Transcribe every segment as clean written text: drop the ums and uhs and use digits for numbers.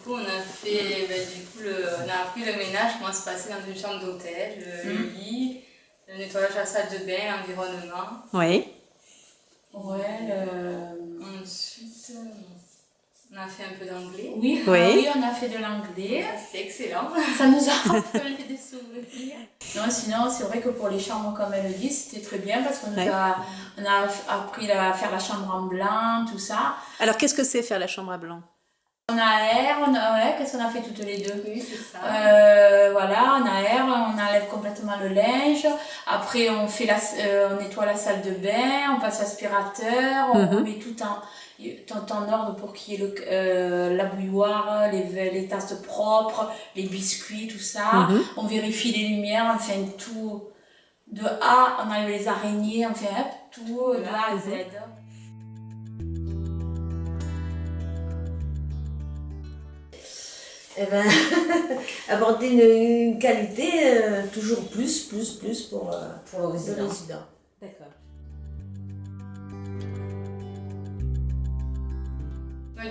coup, on a fait, on a appris le ménage, comment se passait dans une chambre d'hôtel, le lit, le nettoyage de la salle de bain, l'environnement. Oui. Ouais, ensuite, on a fait un peu d'anglais. Oui, Oui. oui, on a fait de l'anglais. C'est excellent. Ça nous a rappelé des souvenirs. Non, sinon, c'est vrai que pour les chambres, comme elle le dit, c'était très bien parce qu'on nous on a appris à faire la chambre en blanc, tout ça. Alors, qu'est-ce que c'est faire la chambre à blanc? On aère, ouais, qu'est-ce qu'on a fait toutes les deux? Oui, c'est ça. Voilà, on aère, on enlève complètement le linge. Après, on fait on nettoie la salle de bain, on passe l'aspirateur, on met tout en ordre pour qu'il y ait la bouilloire, les tasses propres, les biscuits, tout ça. On vérifie les lumières, on fait tout de A, on enlève les araignées, on fait tout de A à Z. Eh ben, apporter une qualité toujours plus pour le résident. D'accord.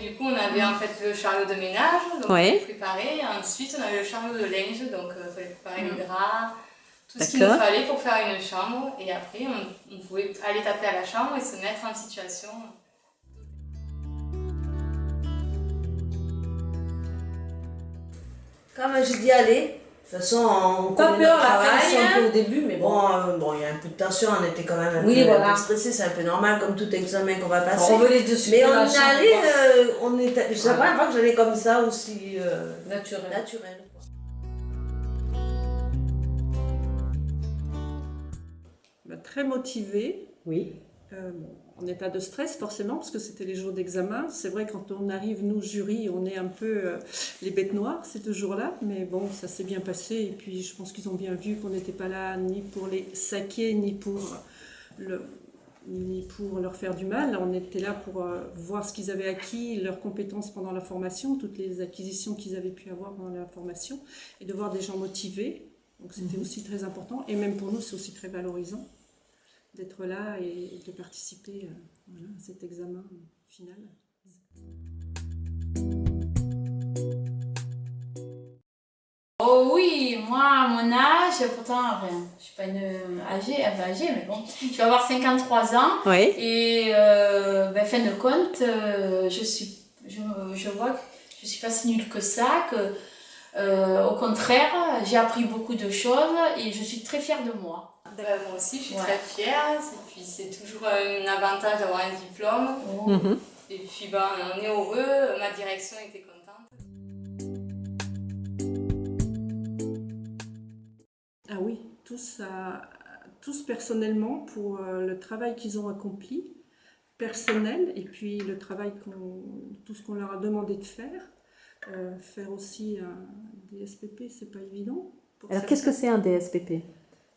Du coup, on avait en fait le chariot de ménage, donc on l'avait préparé. Ensuite, on avait le chariot de linge, donc il fallait préparer les draps, tout ce qu'il nous fallait pour faire une chambre. Et après, on pouvait aller taper à la chambre et se mettre en situation. Comme j'ai dit, allez, de toute façon, on connaît notre travail, un peu au début, mais bon, il y a un peu de tension, on était quand même un peu stressés, c'est un peu normal, comme tout examen qu'on va passer. Mais on est allé, c'est la première fois que j'allais comme ça, aussi naturel. Très motivée. Oui. En état de stress forcément parce que c'était les jours d'examen. C'est vrai quand on arrive, nous jury, on est un peu les bêtes noires ces 2 jours-là, mais bon, ça s'est bien passé et puis je pense qu'ils ont bien vu qu'on n'était pas là ni pour les saquer ni pour leur faire du mal. On était là pour voir ce qu'ils avaient acquis, leurs compétences pendant la formation, toutes les acquisitions qu'ils avaient pu avoir pendant la formation et de voir des gens motivés. Donc c'était aussi très important et même pour nous c'est aussi très valorisant d'être là et de participer à cet examen final. Oh oui, moi à mon âge, pourtant je suis pas âgée, mais bon, je vais avoir 53 ans. Oui. Et fin de compte, je vois que je suis pas si nulle que ça, au contraire, j'ai appris beaucoup de choses et je suis très fière de moi. Moi aussi, je suis très fière. Et puis, c'est toujours un avantage d'avoir un diplôme. Et puis, on est heureux. Ma direction était contente. Ah oui, tous personnellement pour le travail qu'ils ont accompli, personnel, et puis le travail, tout ce qu'on leur a demandé de faire. Faire aussi un DSPP, c'est pas évident. Alors, qu'est-ce que c'est un DSPP ?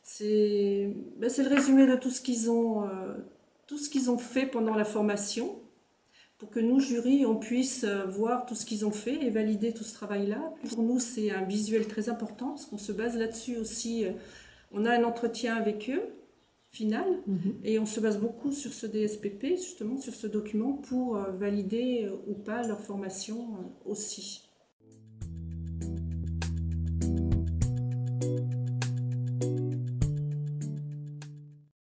C'est le résumé de tout ce qu'ils ont fait pendant la formation pour que nous, jury, on puisse voir tout ce qu'ils ont fait et valider tout ce travail-là. Pour nous, c'est un visuel très important parce qu'on se base là-dessus aussi. On a un entretien avec eux, final, et on se base beaucoup sur ce DSPP, justement sur ce document pour valider ou pas leur formation aussi.